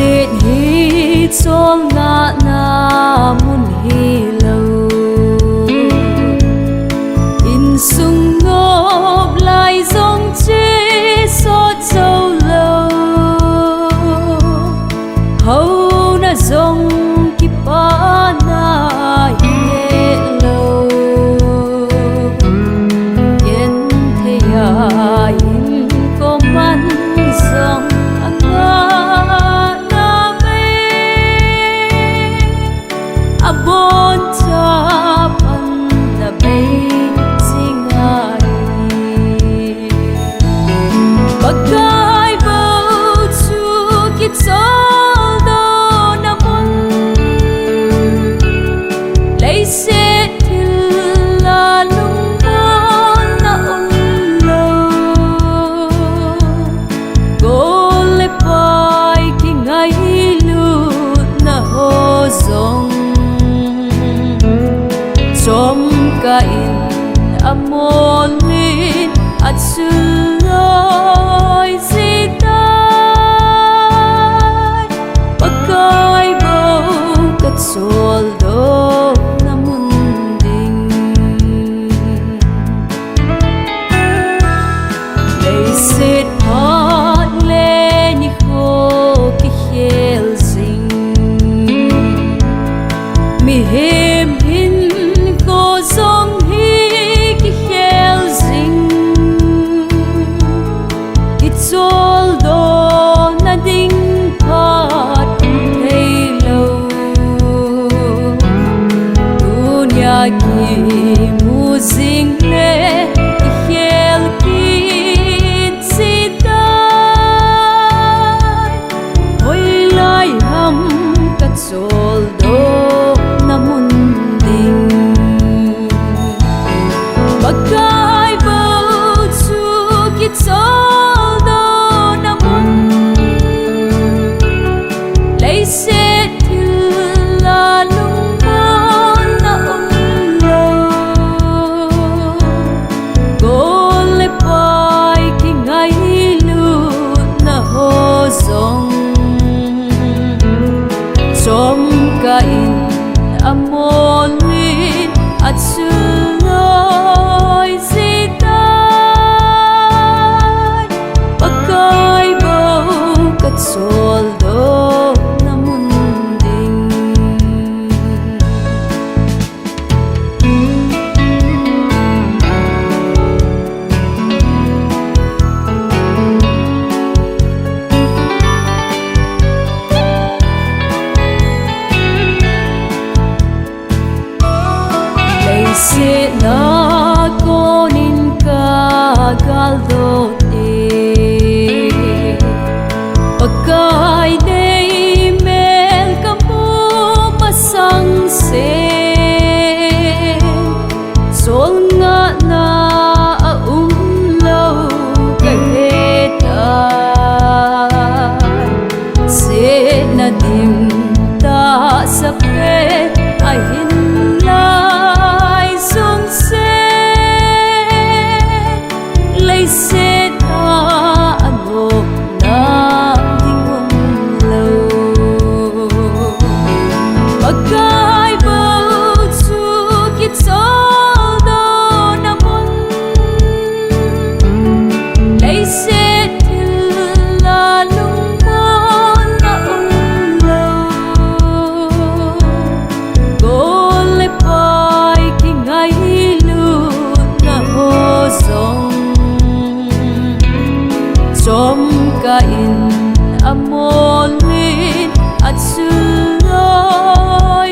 sit hi chol nga na mun hi lo in sung ngop lai dòng chi so châu lo hầu na dòng ki pa na ye lo yen the ya in ko man dòng bon cha pan na bay singai Pakai Bou Kacholdo na mon lấy se til la lung bon na lo go le pai ki ngai lu na ho zong som kain amolin at suloy sitai Pakai Bou Kacholdo na munding lấy sit pat le ni ho ki hel sing mi hem hin dòng hi ki khel zing Kacholdo na ding pat hey lo dunya ki mu zing le ki khel kin sitai hoi lai ham Kacholdo na munding Pakai Bou Kacholdo na mon lấy se til la lung bon na lo go le pai ki ngai lu na ho zong som kain amolin at suloy sitai Pakai Bou Kacholdo na munding se na konin kagaldo te Pakai dei mel kamu masang se sol nga na lo kaheta se na dim ta sa pe ai hin se ta anok na dingom lo Pakai Bou Kacholdo na mon lấy se til la lung bon na lo go le pai ki ngai lu na ho zong som kain amolin at suloy